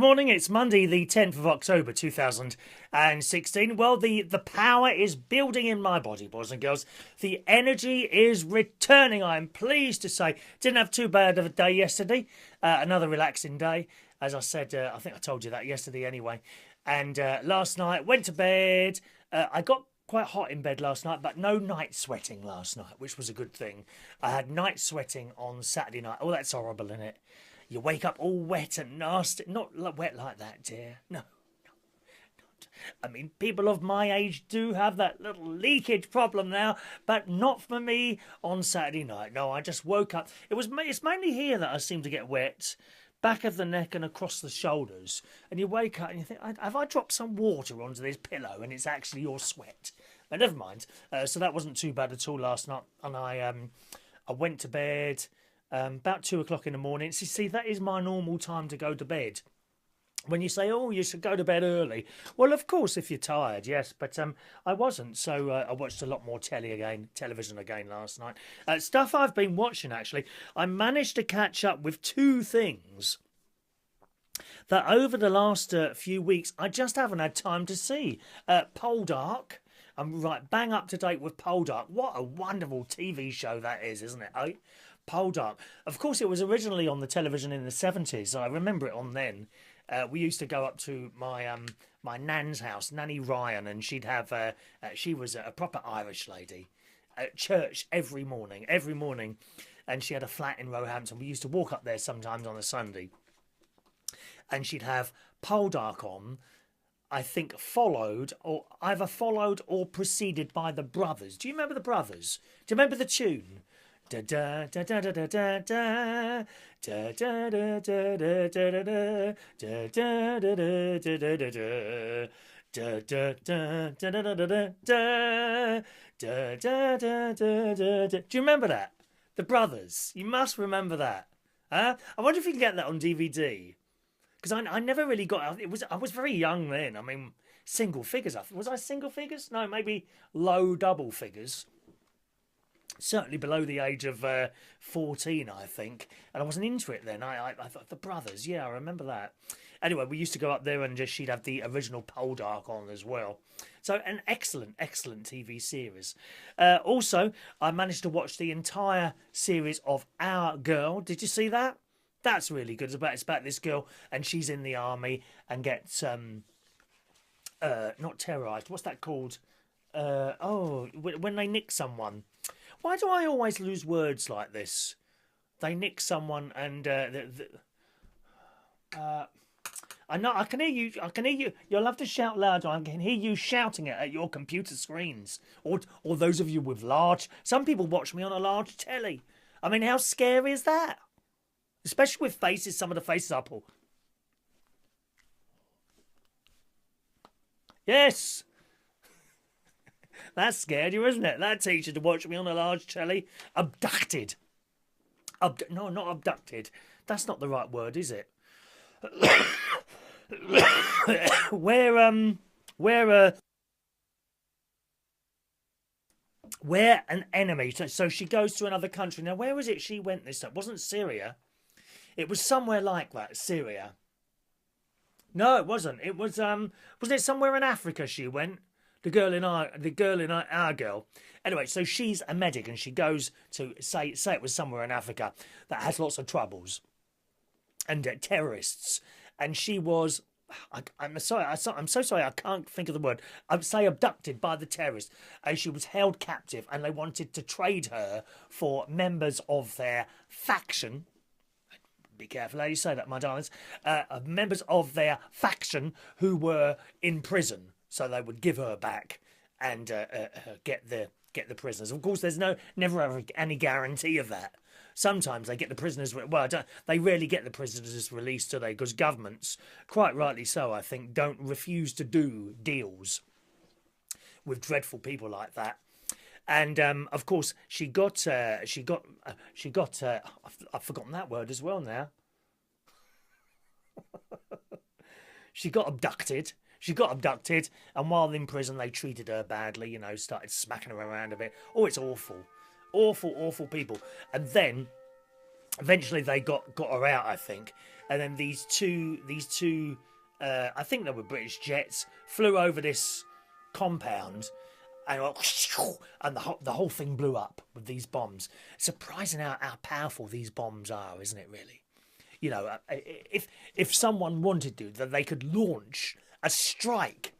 morning. It's Monday, the 10th of October, 2016. Well, the power is building in my body, boys and girls. The energy is returning, I'm pleased to say. Didn't have too bad of a day yesterday. Another relaxing day. As I said, I think I told you that yesterday anyway. And last night, went to bed. I got quite hot in bed last night, but no night sweating last night, which was a good thing. I had night sweating on Saturday night. Oh, that's horrible, isn't it? You wake up all wet and nasty. Not wet like that, dear. No. Not. I mean, people of my age do have that little leakage problem now, but not for me on Saturday night. No, I just woke up. It's mainly here that I seem to get wet. Back of the neck and across the shoulders. And you wake up and you think, have I dropped some water onto this pillow? And it's actually your sweat. But never mind. So that wasn't too bad at all last night. And I went to bed about 2 o'clock in the morning. So, see, that is my normal time to go to bed. When you say, oh, you should go to bed early. Well, of course, if you're tired, yes. But I wasn't. So I watched a lot more television again last night. Stuff I've been watching, actually. I managed to catch up with two things that over the last few weeks I just haven't had time to see. Poldark. I'm right bang up to date with Poldark. What a wonderful TV show that is, isn't it? Eh? Poldark. Of course, it was originally on the television in the 70s. So I remember it on then. We used to go up to my my nan's house, Nanny Ryan, and she'd have she was a proper Irish lady at church every morning, and she had a flat in Roehampton. We used to walk up there sometimes on a Sunday, and she'd have Poldark on. I think either followed or preceded by the Brothers. Do you remember the Brothers? Do you remember the tune? Da da da da da da da da da da da da da da da da da. Do you remember that? The Brothers. You must remember that. I wonder if you can get that on DVD. Because I never really got it. I was very young then. I mean, single figures. Was I single figures? No, maybe low double figures. Certainly below the age of 14, I think. And I wasn't into it then. I thought, the Brothers, yeah, I remember that. Anyway, we used to go up there and she'd have the original Poldark on as well. So an excellent TV series. Also, I managed to watch the entire series of Our Girl. Did you see that? That's really good. It's about this girl and she's in the army and gets, not terrorised. What's that called? When they nick someone. Why do I always lose words like this? They nick someone and I know I can hear you. You'll have to shout louder. I can hear you shouting it at your computer screens, or those of you with large. Some people watch me on a large telly. I mean, how scary is that? Especially with faces. Some of the faces I pull. Yes. That scared you, isn't it? That teacher to watch me on a large telly. Abducted. No, not abducted. That's not the right word, is it? Where an enemy. So she goes to another country. Now, where was it she went this time? It wasn't Syria. It was somewhere like that, Syria. No, it wasn't. It was wasn't it somewhere in Africa she went? The girl in our girl. Anyway, so she's a medic and she goes to say it was somewhere in Africa that has lots of troubles and terrorists. And she was, I'm so sorry, I can't think of the word. I'd say abducted by the terrorists. And she was held captive and they wanted to trade her for members of their faction. Be careful how you say that, my darlings. Members of their faction who were in prison. So they would give her back and get the prisoners. Of course, there's never ever any guarantee of that. Sometimes they get the prisoners. Well, they rarely get the prisoners released, do they? Because governments, quite rightly so, I think, don't refuse to do deals with dreadful people like that. And of course, I've forgotten that word as well now. She got abducted. And while in prison, they treated her badly, started smacking her around a bit. Oh, it's awful. Awful people. And then Eventually, they got her out, I think, and then these two, I think they were British jets, flew over this compound, and the whole thing blew up with these bombs. It's surprising how powerful these bombs are, isn't it? Really, you know, if someone wanted to, that they could launch a strike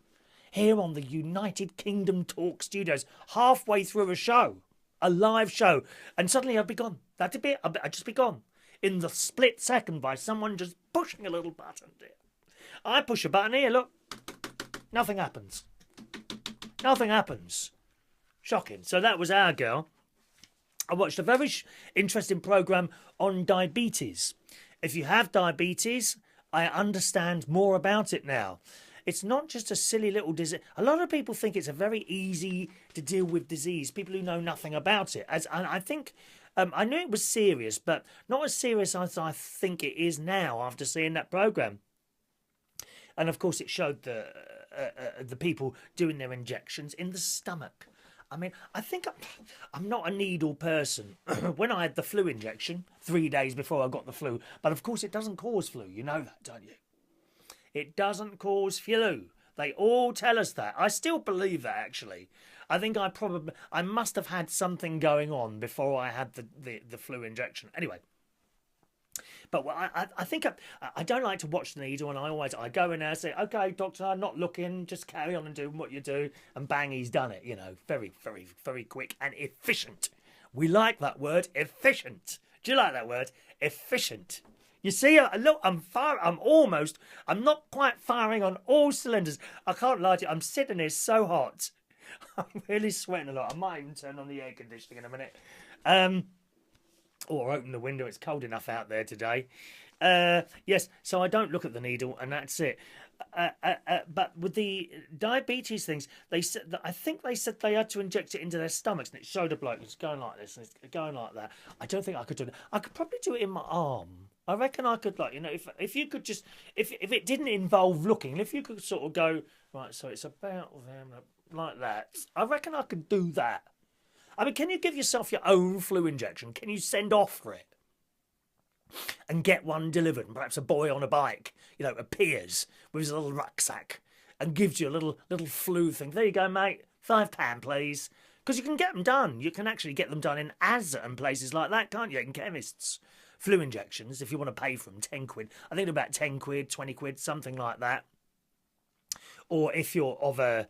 here on the United Kingdom Talk Studios halfway through a show, a live show, and suddenly I'd be gone. That'd be it. I'd just be gone in the split second by someone just pushing a little button. I push a button here, look, nothing happens. Nothing happens. Shocking. So that was our girl. I watched a very interesting programme on diabetes. If you have diabetes, I understand more about it now. It's not just a silly little disease. A lot of people think it's a very easy to deal with disease, people who know nothing about it. And I think, I knew it was serious, but not as serious as I think it is now after seeing that programme. And of course it showed the people doing their injections in the stomach. I mean, I think I'm not a needle person. When I had the flu injection 3 days before I got the flu, but of course it doesn't cause flu. You know that, don't you? It doesn't cause flu. They all tell us that. I still believe that, actually. I think I must have had something going on before I had the flu injection. Anyway. But I think I don't like to watch the needle, and I go in there and say, okay, doctor, I'm not looking, just carry on and do what you do, and bang, he's done it, you know, very, very, very quick and efficient. We like that word, efficient. Do you like that word? Efficient. You see, look, I'm not quite firing on all cylinders. I can't lie to you, I'm sitting here so hot. I'm really sweating a lot. I might even turn on the air conditioning in a minute. Or open the window, it's cold enough out there today. Yes, so I don't look at the needle, and that's it. But with the diabetes things, I think they said they had to inject it into their stomachs, and it showed a bloke it's going like this and it's going like that. I don't think I could do it. I could probably do it in my arm. I reckon I could, like, you know, if you could just, if it didn't involve looking, if you could sort of go, right, so it's about them like that, I reckon I could do that. I mean, can you give yourself your own flu injection? Can you send off for it? And get one delivered, and perhaps a boy on a bike, you know, appears with his little rucksack and gives you a little flu thing. There you go, mate. £5, please. Because you can get them done. You can actually get them done in Asda and places like that, can't you? In chemists. Flu injections, if you want to pay for them, 10 quid. I think they're about 10 quid, 20 quid, something like that. Or if you're of a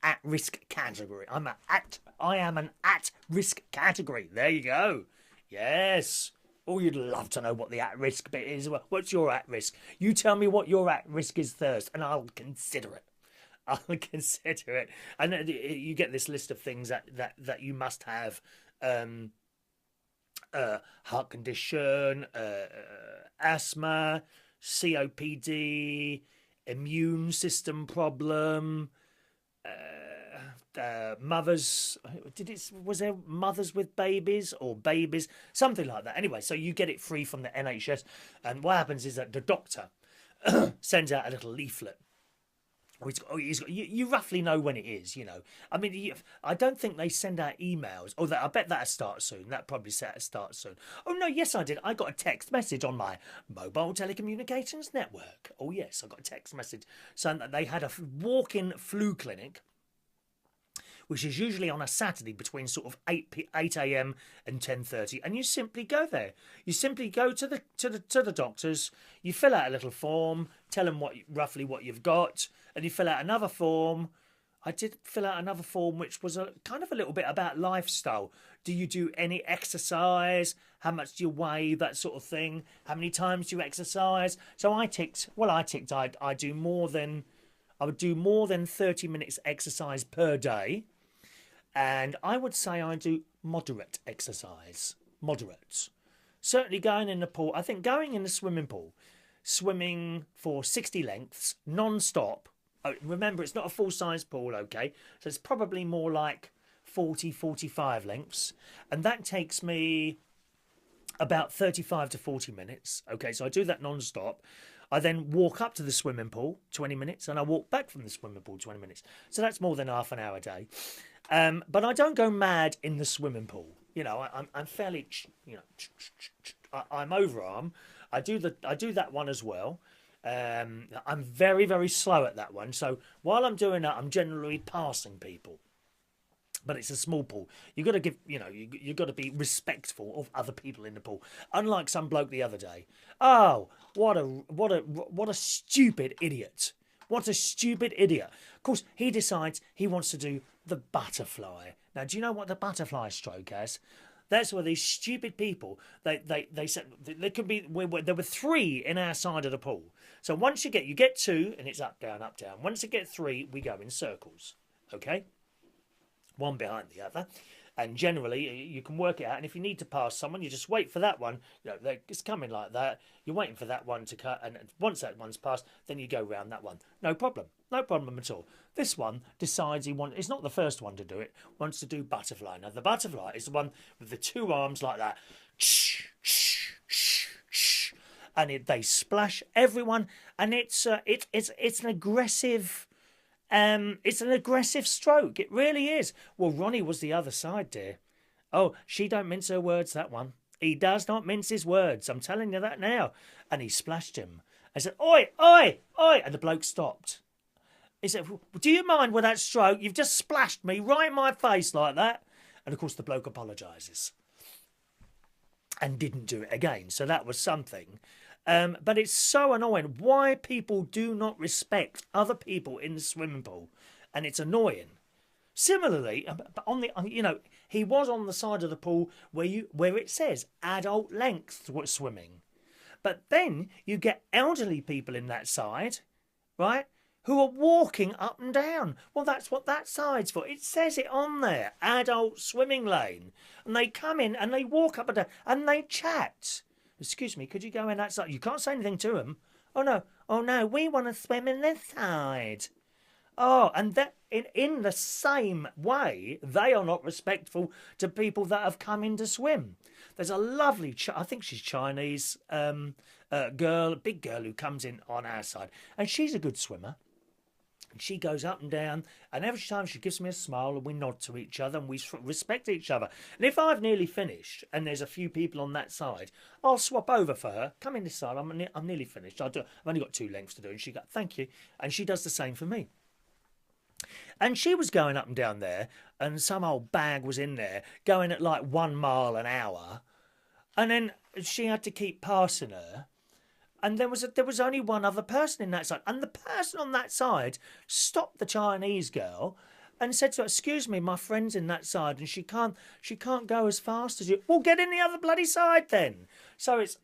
at-risk category. I am an at-risk category. There you go. Yes. Oh, you'd love to know what the at-risk bit is. Well, what's your at-risk? You tell me what your at-risk is first, and I'll consider it. I'll consider it. And you get this list of things that you must have. Heart condition, asthma, COPD, immune system problem, mothers, was there mothers with babies or babies, something like that. Anyway, so you get it free from the NHS, and what happens is that the doctor sends out a little leaflet. You roughly know when it is, you know. I mean, I don't think they send out emails. Oh, I bet that'll start soon. That probably start soon. Oh, no, yes, I did. I got a text message on my mobile telecommunications network. Oh, yes, I got a text message saying that they had a walk-in flu clinic, which is usually on a Saturday between sort of 8 a.m. and 10:30, and you simply go there. You simply go to the doctors. You fill out a little form, tell them roughly what you've got, and you fill out another form. I did fill out another form which was a kind of a little bit about lifestyle. Do you do any exercise? How much do you weigh? That sort of thing. How many times do you exercise? So I ticked. I would do more than 30 minutes exercise per day. And I would say I do moderate exercise. Moderate. Certainly going in the pool. I think going in the swimming pool, swimming for 60 lengths, non-stop. Remember, it's not a full-size pool, okay? So it's probably more like 40, 45 lengths. And that takes me about 35 to 40 minutes. Okay, so I do that non-stop. I then walk up to the swimming pool, 20 minutes, and I walk back from the swimming pool, 20 minutes. So that's more than half an hour a day. But I don't go mad in the swimming pool. You know, I'm fairly, you know, I'm overarm. I do that one as well. I'm very, very slow at that one. So while I'm doing that, I'm generally passing people. But it's a small pool. You got to give, you know, you got to be respectful of other people in the pool. Unlike some bloke the other day. Oh, what a stupid idiot! What a stupid idiot! Of course, he decides he wants to do the butterfly. Now, do you know what the butterfly stroke has? That's where these stupid people they said there could be there were three in our side of the pool. So once you get two, and it's up down up down. Once you get three, we go in circles. Okay. One behind the other, and generally you can work it out. And if you need to pass someone, you just wait for that one. You know, it's coming like that. You're waiting for that one to cut, and once that one's passed, then you go round that one. No problem at all. This one decides he wants. It's not the first one to do it. Wants to do butterfly. Now the butterfly is the one with the two arms like that, and they splash everyone, and it's an aggressive. It's an aggressive stroke. It really is. Well, Ronnie was the other side, dear. Oh, she don't mince her words, that one. He does not mince his words. I'm telling you that now. And he splashed him. I said, oi, oi, oi. And the bloke stopped. He said, do you mind with that stroke? You've just splashed me right in my face like that. And, of course, the bloke apologises. And didn't do it again. So that was something. But it's so annoying why people do not respect other people in the swimming pool, and it's annoying. Similarly, on the you know, he was on the side of the pool where it says adult length swimming, but then you get elderly people in that side, right, who are walking up and down. Well, that's what that side's for. It says it on there, adult swimming lane, and they come in and they walk up and down and they chat. Excuse me, could you go in that side? You can't say anything to them. Oh no, we want to swim in this side. Oh, and that in the same way, they are not respectful to people that have come in to swim. There's a lovely, I think she's Chinese, girl, big girl who comes in on our side, and she's a good swimmer. And she goes up and down, and every time she gives me a smile, and we nod to each other, and we respect each other. And if I've nearly finished, and there's a few people on that side, I'll swap over for her. Come in this side. I'm nearly finished. I've only got two lengths to do. And she goes, thank you. And she does the same for me. And she was going up and down there, and some old bag was in there, going at like 1 mile an hour. And then she had to keep passing her. And there was only one other person in that side. And the person on that side stopped the Chinese girl and said to her, excuse me, my friend's in that side and she can't go as fast as you. Well, get in the other bloody side then. So it's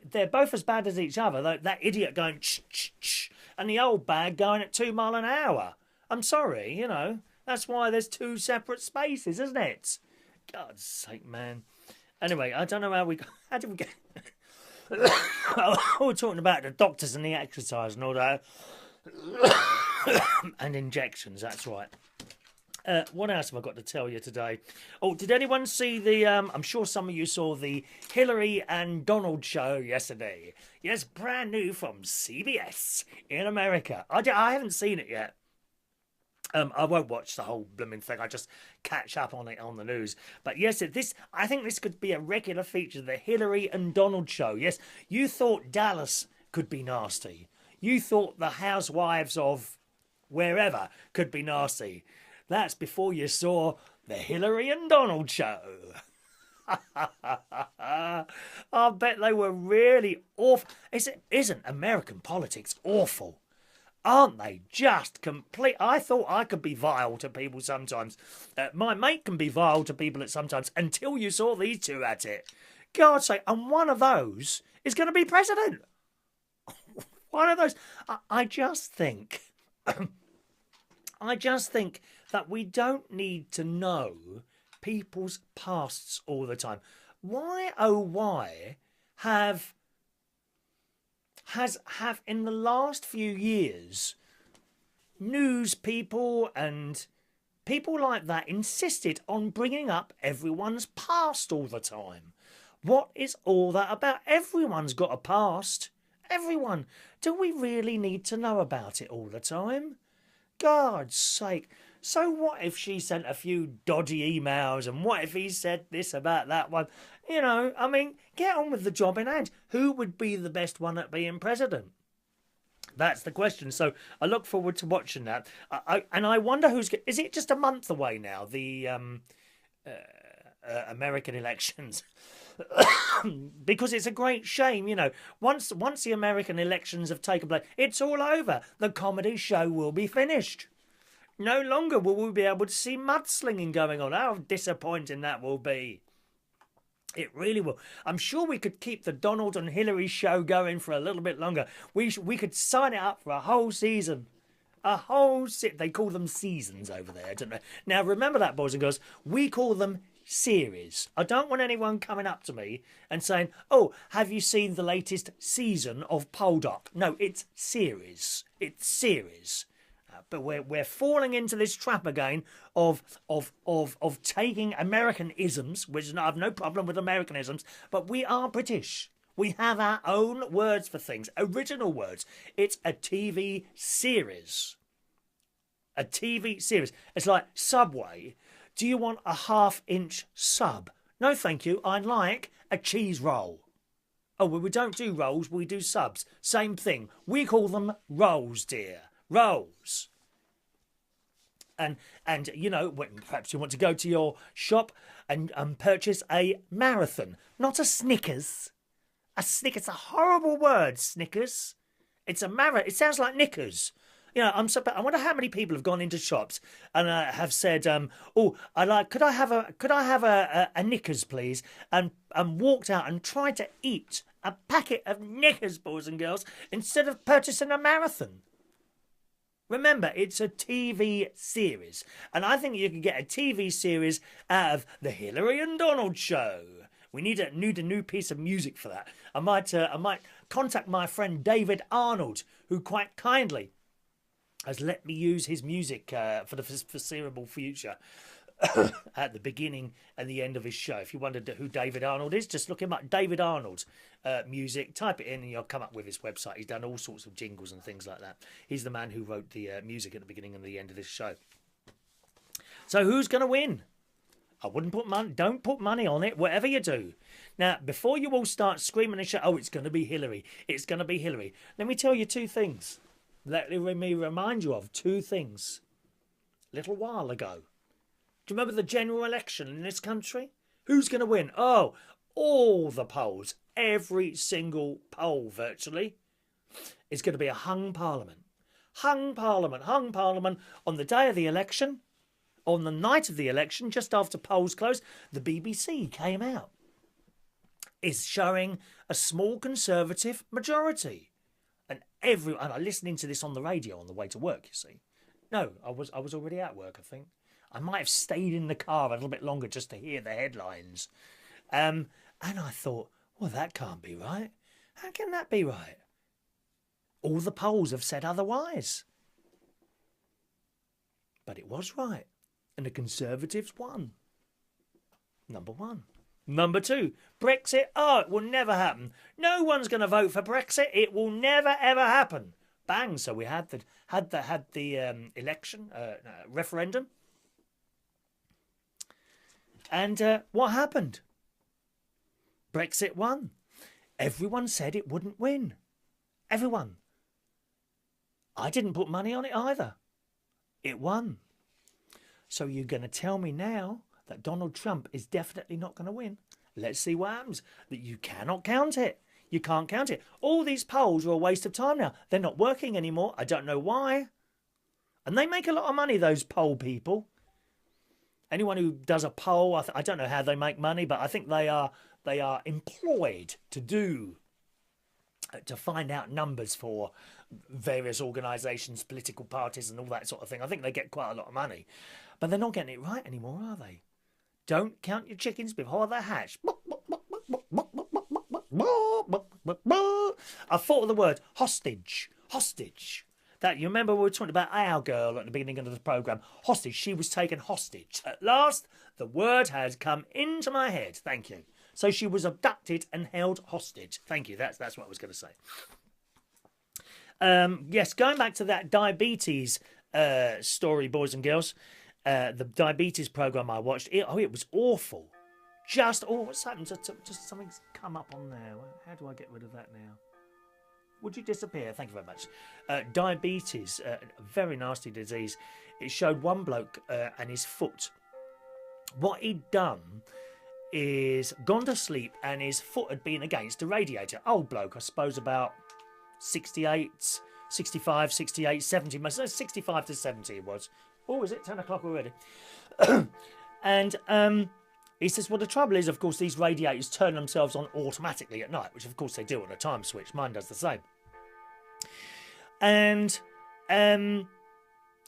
they're both as bad as each other. That idiot going ch, and the old bag going at 2 miles an hour. I'm sorry, you know. That's why there's two separate spaces, isn't it? God's sake, man. Anyway, I don't know how did we get... We're talking about the doctors and the exercise and all that. And injections, that's right. What else have I got to tell you today? Oh, did anyone see the... I'm sure some of you saw the Hilary and Donald show yesterday. Yes, brand new from CBS in America. I haven't seen it yet. I won't watch the whole blooming thing. I just catch up on it on the news. But yes, I think this could be a regular feature, the Hilary and Donald show. Yes, you thought Dallas could be nasty. You thought the housewives of wherever could be nasty. That's before you saw the Hilary and Donald show. I bet they were really awful. Isn't American politics awful? Aren't they just complete? I thought I could be vile to people sometimes. My mate can be vile to people at sometimes until you saw these two at it. God's sake, and one of those is going to be president. One of those. I just think that we don't need to know people's pasts all the time. Why, oh why, have in the last few years news people and people like that insisted on bringing up everyone's past all the time? What is all that about? Everyone's got a past. Everyone. Do we really need to know about it all the time? God's sake. So what if she sent a few dodgy emails, and what if he said this about that one? You know, I mean, get on with the job in hand. Who would be the best one at being president? That's the question. So I look forward to watching that. And I wonder is it just a month away now, the American elections? Because it's a great shame, you know. Once the American elections have taken place, it's all over. The comedy show will be finished. No longer will we be able to see mudslinging going on. How disappointing that will be. It really will. I'm sure we could keep the Donald and Hilary show going for a little bit longer. We could sign it up for a whole season. They call them seasons over there, don't they? Now, remember that, boys and girls. We call them series. I don't want anyone coming up to me and saying, oh, have you seen the latest season of Poldark? No, it's series. It's series. But we're falling into this trap again of taking American isms, which I have no problem with American isms, but we are British. We have our own words for things, original words. It's a TV series. A TV series. It's like Subway. Do you want a half-inch sub? No, thank you. I'd like a cheese roll. Oh, well, we don't do rolls, we do subs. Same thing. We call them rolls, dear. Rolls. And you know, perhaps you want to go to your shop and purchase a marathon, not a Snickers. A Snickers, a horrible word, Snickers. It's a marathon. It sounds like Knickers. You know, I wonder how many people have gone into shops and have said, "Oh, could I have a Knickers, please?" and walked out and tried to eat a packet of Knickers, boys and girls, instead of purchasing a marathon. Remember, it's a TV series, and I think you can get a TV series out of the Hilary and Donald show. We need a new piece of music for that. I might contact my friend David Arnold, who quite kindly has let me use his music for the foreseeable future at the beginning and the end of his show. If you wondered who David Arnold is, just look him up. David Arnold music. Type it in and you'll come up with his website. He's done all sorts of jingles and things like that. He's the man who wrote the music at the beginning and the end of this show. So who's going to win? I wouldn't put money. Don't put money on it. Whatever you do. Now, before you all start screaming and shout, "Oh, it's going to be Hilary. It's going to be Hilary." Let me tell you two things. Let me remind you of two things. A little while ago. Do you remember the general election in this country? Who's going to win? Oh, all the polls, every single poll virtually, is going to be a hung parliament. Hung parliament on the day of the election, on the night of the election, just after polls closed. The BBC came out. Is showing a small Conservative majority. And I'm listening to this on the radio on the way to work, you see. No, I was already at work, I think. I might have stayed in the car a little bit longer just to hear the headlines. And I thought, well, that can't be right. How can that be right? All the polls have said otherwise. But it was right. And the Conservatives won. Number one. Number two, Brexit. Oh, it will never happen. No one's going to vote for Brexit. It will never, ever happen. Bang. So we had the election, referendum. And what happened? Brexit won. Everyone said it wouldn't win. Everyone. I didn't put money on it either. It won. So you're going to tell me now that Donald Trump is definitely not going to win? Let's see what happens. That you cannot count it. You can't count it. All these polls are a waste of time now. They're not working anymore. I don't know why. And they make a lot of money, those poll people. Anyone who does a poll, I don't know how they make money, but I think they are employed to find out numbers for various organisations, political parties and all that sort of thing. I think they get quite a lot of money. But they're not getting it right anymore, are they? Don't count your chickens before they're hatched. I thought of the word hostage. Hostage. That, you remember we were talking about our girl at the beginning of the programme. Hostage. She was taken hostage. At last, the word has come into my head. Thank you. So she was abducted and held hostage. Thank you. That's what I was going to say. Yes, going back to that diabetes story, boys and girls. the diabetes program I watched. It was awful. What's happened? Just something's come up on there. How do I get rid of that now? Would you disappear? Thank you very much. Diabetes, a very nasty disease. It showed one bloke and his foot. What he'd done is gone to sleep and his foot had been against a radiator. Old bloke, I suppose about 68, 65, 68, 70, 65 to 70 it was. Oh, is it 10 o'clock already? And he says, well, the trouble is, of course, these radiators turn themselves on automatically at night, which, of course, they do on a time switch. Mine does the same. And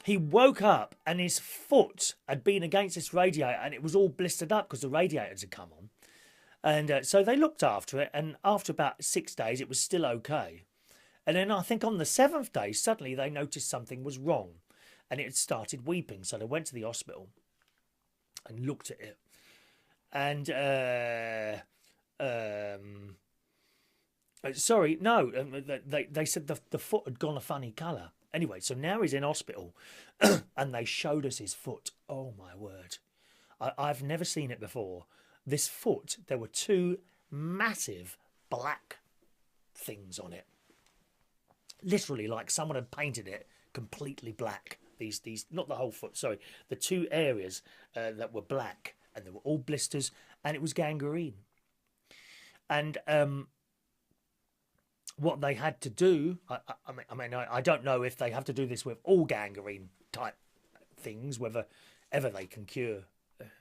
he woke up and his foot had been against this radiator and it was all blistered up because the radiators had come on. And so they looked after it, and after about 6 days, it was still okay. And then I think on the 7th day, suddenly they noticed something was wrong and it had started weeping. So they went to the hospital and looked at it. And, sorry, no, they said the foot had gone a funny colour. Anyway, so now he's in hospital and they showed us his foot. Oh, my word. I've never seen it before. This foot, there were 2 massive black things on it. Literally like someone had painted it completely black. These not the whole foot, sorry. The 2 areas that were black. And they were all blisters, and it was gangrene. And what they had to do, I don't know if they have to do this with all gangrene type things, whether ever they can cure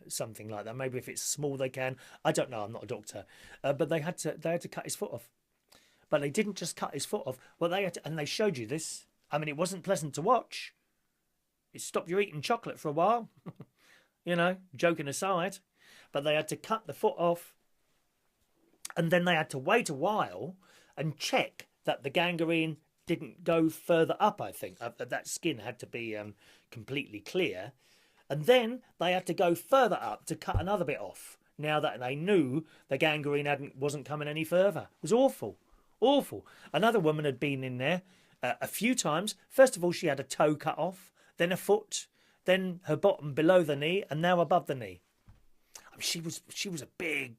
something like that. Maybe if it's small, they can. I don't know. I'm not a doctor, but they had to cut his foot off. But they didn't just cut his foot off. Well, and they showed you this. I mean, it wasn't pleasant to watch. It stopped you eating chocolate for a while. You know, joking aside, but they had to cut the foot off and then they had to wait a while and check that the gangrene didn't go further up, I think. That skin had to be completely clear. And then they had to go further up to cut another bit off, now that they knew the gangrene wasn't coming any further. It was awful, awful. Another woman had been in there a few times. First of all, she had a toe cut off, then a foot, then her bottom below the knee, and now above the knee. I mean, she was a big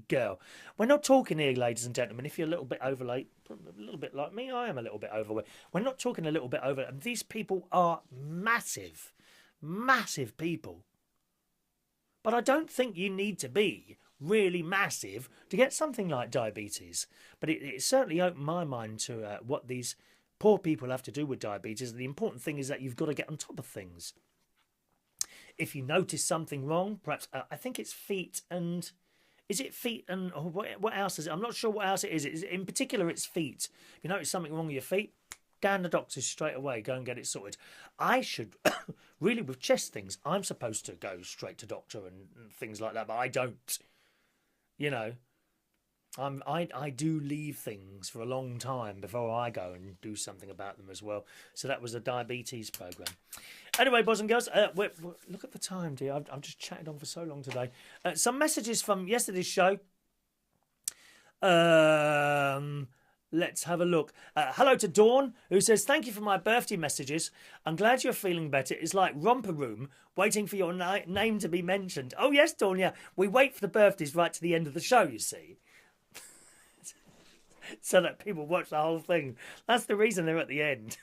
girl. We're not talking here, ladies and gentlemen, if you're a little bit overweight, a little bit like me, I am a little bit overweight. We're not talking a little bit over. And these people are massive, massive people. But I don't think you need to be really massive to get something like diabetes. But it certainly opened my mind to what these poor people have to do with diabetes. The important thing is that you've got to get on top of things. If you notice something wrong, perhaps I think it's feet and... Is it feet and... Oh, what else is it? I'm not sure what else it is. In particular, it's feet. If you notice something wrong with your feet, down the doctor straight away. Go and get it sorted. I should... really, with chest things, I'm supposed to go straight to doctor and things like that, but I don't. You know... I do leave things for a long time before I go and do something about them as well. So that was a diabetes program. Anyway, boys and girls, look at the time, dear. I've just chatted on for so long today. Some messages from yesterday's show. Let's have a look. Hello to Dawn, who says, thank you for my birthday messages. I'm glad you're feeling better. It's like Romper Room, waiting for your name to be mentioned. Oh, yes, Dawn, yeah. We wait for the birthdays right to the end of the show, you see. So that people watch the whole thing. That's the reason they're at the end.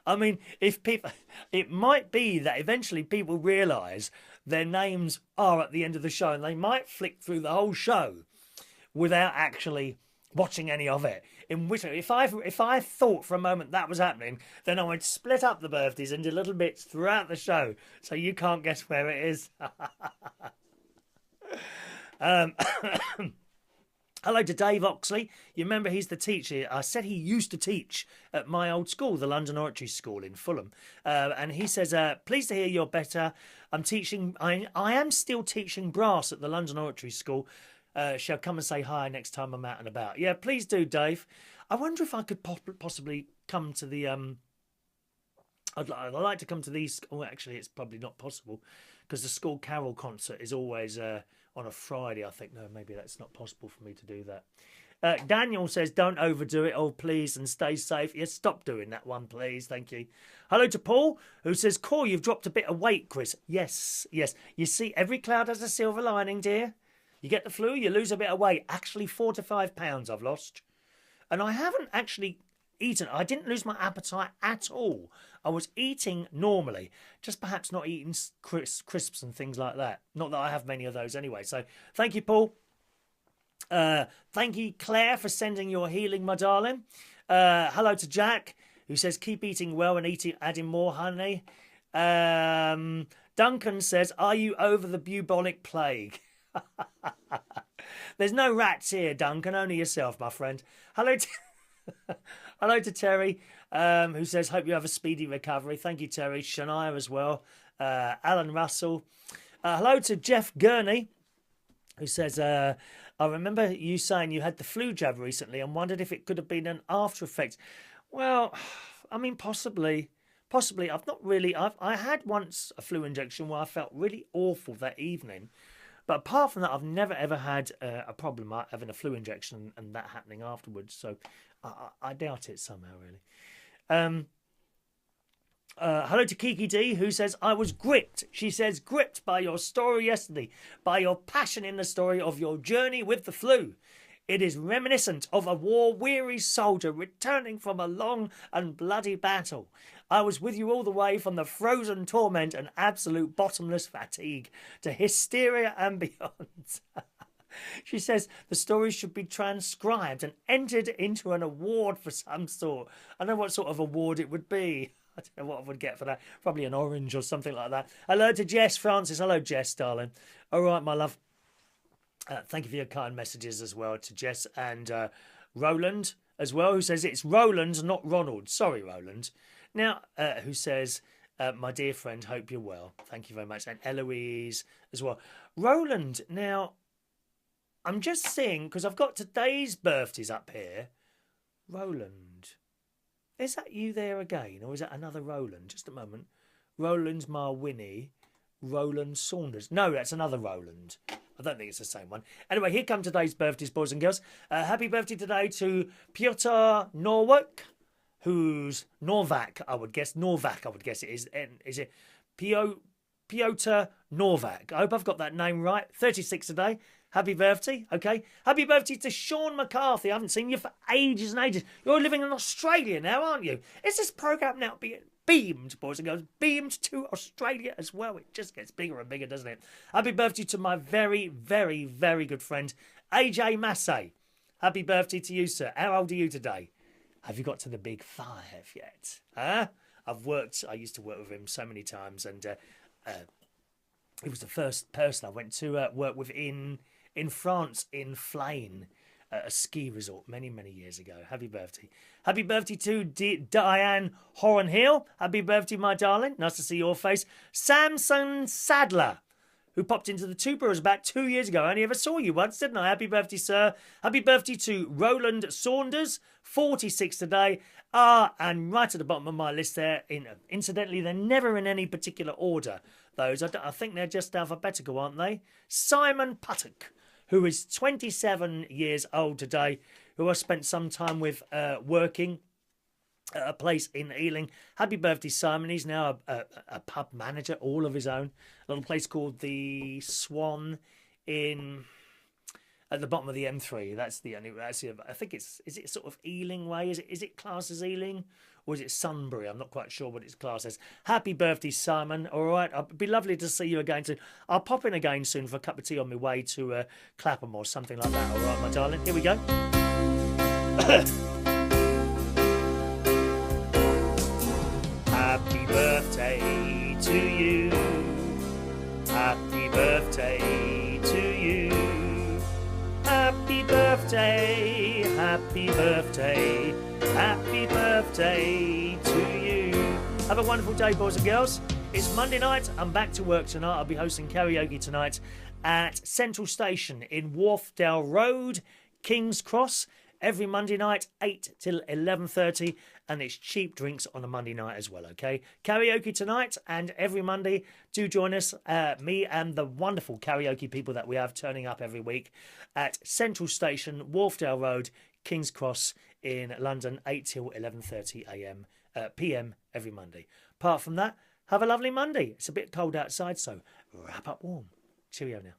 I mean, it might be that eventually people realise their names are at the end of the show and they might flick through the whole show without actually watching any of it. In which, if I thought for a moment that was happening, then I would split up the birthdays into little bits throughout the show so you can't guess where it is. Hello to Dave Oxley. You remember he's the teacher. I said he used to teach at my old school, the London Oratory School in Fulham. And he says, pleased to hear you're better. I'm teaching. I am still teaching brass at the London Oratory School. Shall come and say hi next time I'm out and about. Yeah, please do, Dave. I wonder if I could possibly come to the... I'd like to come to these... Oh, actually, it's probably not possible because the school carol concert is always... on a Friday, I think. No, maybe that's not possible for me to do that. Daniel says, don't overdo it, oh, please, and stay safe. Yes, stop doing that one, please. Thank you. Hello to Paul, who says, Core, you've dropped a bit of weight, Chris. Yes. You see, every cloud has a silver lining, dear. You get the flu, you lose a bit of weight. Actually, 4 to 5 pounds I've lost. And I haven't actually eaten. I didn't lose my appetite at all. I was eating normally, just perhaps not eating crisps and things like that. Not that I have many of those anyway. So thank you, Paul. Thank you, Claire, for sending your healing, my darling. Hello to Jack, who says, keep eating well and adding more honey. Duncan says, are you over the bubonic plague? There's no rats here, Duncan, only yourself, my friend. Hello to Terry, who says, hope you have a speedy recovery. Thank you, Terry. Shania as well. Alan Russell. Hello to Jeff Gurney, who says, I remember you saying you had the flu jab recently and wondered if it could have been an after effect. Well, I mean, possibly. I've not really. I had once a flu injection where I felt really awful that evening. But apart from that, I've never, ever had a problem having a flu injection and that happening afterwards. So I doubt it somehow, really. Hello to Kiki D, who says, I was gripped. She says, gripped by your story yesterday, by your passion in the story of your journey with the flu. It is reminiscent of a war-weary soldier returning from a long and bloody battle. I was with you all the way from the frozen torment and absolute bottomless fatigue to hysteria and beyond. She says the story should be transcribed and entered into an award for some sort. I don't know what sort of award it would be. I don't know what I would get for that. Probably an orange or something like that. Hello to Jess Francis. Hello, Jess, darling. All right, my love. Thank you for your kind messages as well to Jess and Roland as well, who says it's Roland, not Ronald. Sorry, Roland. Now, who says, my dear friend, hope you're well. Thank you very much. And Eloise as well. Roland, now, I'm just seeing, because I've got today's birthdays up here. Roland. Is that you there again, or is that another Roland? Just a moment. Roland Marwini. Roland Saunders. No, that's another Roland. I don't think it's the same one. Anyway, here come today's birthdays, boys and girls. Happy birthday today to Piotr Nowak, who's Nowak, I would guess. Nowak, I would guess it is. Is it Piotr Nowak? I hope I've got that name right. 36 today. Happy birthday, okay? Happy birthday to Sean McCarthy. I haven't seen you for ages and ages. You're living in Australia now, aren't you? Is this programme now being beamed, boys and girls? Beamed to Australia as well. It just gets bigger and bigger, doesn't it? Happy birthday to my very, very, very good friend, AJ Massay. Happy birthday to you, sir. How old are you today? Have you got to the big 5 yet? Huh? I used to work with him so many times, and he was the first person I went to work with in France, in Flaine, a ski resort many, many years ago. Happy birthday. Happy birthday to Diane Horan Hill. Happy birthday, my darling. Nice to see your face. Samson Sadler, who popped into the Two Brewers about 2 years ago. I only ever saw you once, didn't I? Happy birthday, sir. Happy birthday to Roland Saunders, 46 today. And right at the bottom of my list there, incidentally, they're never in any particular order, those. I think they're just alphabetical, aren't they? Simon Puttock, who is 27 years old today, who I spent some time with working at a place in Ealing. Happy birthday, Simon. He's now a pub manager, all of his own. A little place called the Swan at the bottom of the M3. I think is it sort of Ealing way? Is it classed as Ealing? Or is it Sunbury? I'm not quite sure what it's classed as. Happy birthday, Simon. All right. It'd be lovely to see you again soon. I'll pop in again soon for a cup of tea on my way to Clapham or something like that. All right, my darling. Here we go. Happy birthday to you. Happy birthday to you. Happy birthday. Happy birthday. Happy birthday to you. Have a wonderful day, boys and girls. It's Monday night. I'm back to work tonight. I'll be hosting karaoke tonight at Central Station in Wharfdale Road, King's Cross. every Monday night, 8 till 11:30, and it's cheap drinks on a Monday night as well, okay? Karaoke tonight, and every Monday, do join us, me and the wonderful karaoke people that we have turning up every week at Central Station, Wharfdale Road, King's Cross in London, 8 till 11:30 p.m. every Monday. Apart from that, have a lovely Monday. It's a bit cold outside, so wrap up warm. Cheerio now.